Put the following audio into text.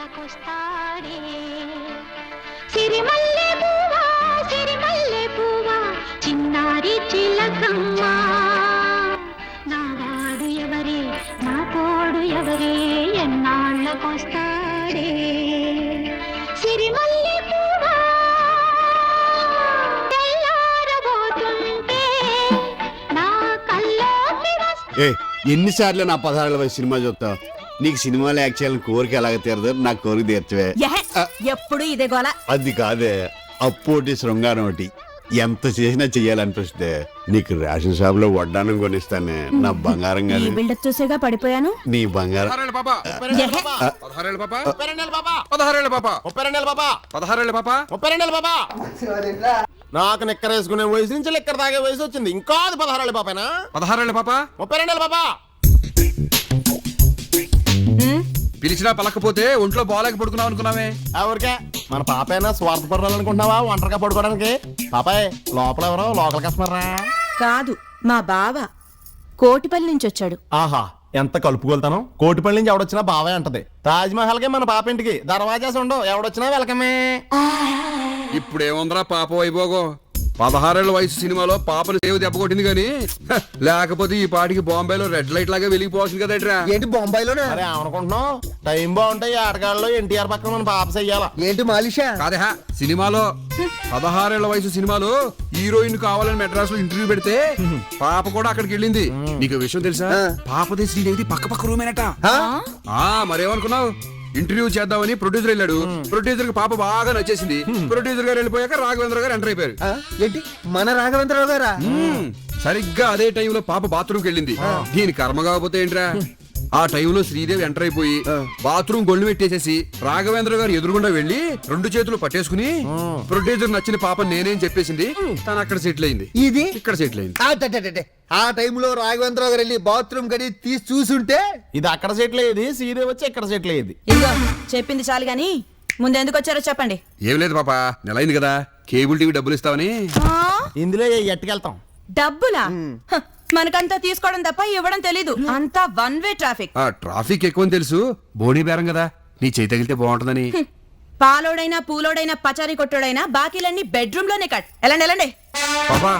ఎన్నాళ్ళకొస్తాడే సిరిమల్లె పువ్వా చిన్నారి చిలకమ్మ నావాడు ఎవరే నా తోడు ఎవరే ఎన్నాళ్ళకొస్తాడే సిరిమల్లె పువ్వా తెల్లారబోతుంటే నా కల్లోకి ఏ ఎన్నిసార్లు నా 16 వయసు సినిమా చూస్తావు? నీకు సినిమాలో యాక్ట్ చేయాలని కోరిక ఎలాగ తీరదు, నా కోరిక తీర్చవే. ఎప్పుడు ఇదే గోల. అది కాదే, అప్పు ఒకటి శృంగారం ఒకటి ఎంత చేసినా చెయ్యాలనిపిస్తే నీకు రేషన్ షాప్ లో వడ్డానం కొనిస్తానే నా బంగారం కాదు. బిల్డప్ చూసేగా పడిపోయాను. నీ బంగారం నాకు నిక్కర వేసుకునే వయసు నుంచి లెక్కర తాగే వయసు వచ్చింది. ఇంకా 16 ఏళ్ళ పాపేనా? 16 ఏళ్ళ పాప, 32 ఏళ్ళ పాప. పిలిచినా పలకపోతే ఒంట్లో బాగాలేక పడుకున్నావు అనుకున్నావే. ఎవరికే మన పాపైనా స్వార్థపడాలనుకుంటున్నావా ఒంటరిగా పడుకోవడానికి? పాపాయ్ లోపల ఎవరో లోకల్ కస్టమర్ కాదు, మా బావ కోటిపల్లి నుంచి వచ్చాడు. ఆహా ఎంత కలుపుకొలుతాను. కోటిపల్లి నుంచి ఎవడొచ్చినా బావే అంటది. తాజ్ మహల్ కే మన పాప ఇంటికి దర్వాజాస్ ఉండవు, ఎవడొచ్చినా వెల్కమే. ఇప్పుడేముందరా పాప వైభోగం. 16 ఏళ్ల వయసు సినిమాలో పాపను సేవ దెబ్బ కొట్టింది గాని లేకపోతే ఈ పాటికి బాంబేలో రెడ్ లైట్ లాగా వెలిగిపోతుంది కదట్రా. ఏంటి బొంబాయిలోనే? అరే అనుకుంటున్నావు టైం బాగుంటాయి ఆటగాళ్ళలో ఎన్టీఆర్ పక్కన మన పాప చెయ్యాలా? ఏంటి మాలిషా? కాదే సినిమాలో 16 ఏళ్ల వయసు సినిమాలో హీరోయిన్ కావాలని మెడ్రాస్ లో ఇంటర్వ్యూ పెడితే పాప కూడా అక్కడికి వెళ్ళింది. నీకు విషయం తెలుసా? పాపదే శ్రీదేవి పక్క పక్క రూమేనట. మరేమనుకున్నావు? ఇంటర్వ్యూ చేద్దామని ప్రొడ్యూసర్ వెళ్ళాడు. ప్రొడ్యూసర్ కి పాప బాగా నచ్చేసింది. ప్రొడ్యూసర్ గారు వెళ్ళిపోయాక రాఘవేంద్ర గారు ఎంటర్ అయిపోయారు. ఏంటి మన రాఘవేంద్రరావు గారా? సరిగ్గా అదే టైంలో పాప బాత్రూమ్ కి వెళ్ళింది. దీని కర్మ కాకపోతే ఏంట్రా, ఆ టైంలో శ్రీదేవి ఎంటర్ అయిపోయి బాత్రూమ్ గొళ్ళు పెట్టేసేసి రాఘవేంద్ర గారు ఎదురుగుండా వెళ్లి 2 చేతులు పట్టేసుకుని ప్రొడ్యూసర్ నచ్చిన పాప నేనేం చెప్పేసింది. తను అక్కడ సెటిల్ అయింది, ఇది ఇక్కడ సెటిల్ అయింది. ఆ టైంలో రాఘవేంద్రరావు గారు వెళ్ళి బాత్రూమ్ గడి తీసి చూసుంటే ఇది అక్కడ సెటిల్ అయ్యేది, సీరియల్ వచ్చి ఇక్కడ సెటిల్ అయ్యేది. ఇదిగో చెప్పింది చాలు గాని ముందెందుకు వచ్చారో చెప్పండి. ఏం లేదు పాప, నెల అయింది కదా కేబుల్ టీవీ డబ్బులు ఇస్తావని. ఇందులో ఎట్టుకెళ్తాం. డబ్బులా? మనకంతా తీసుకోవడం తప్ప ఇవ్వడం తెలీదు. అంతా 1 వే ట్రాఫిక్. ట్రాఫిక్ ఎక్కువని తెలుసు, బోడీ బేరం కదా, నీ చేయి తగిలితే బాగుంటుందని. పాలోడైనా పూలోడైనా పచారీ కొట్టోడైనా బాకీలన్నీ బెడ్రూమ్ లోనే కట్. ఎలాండి పాపా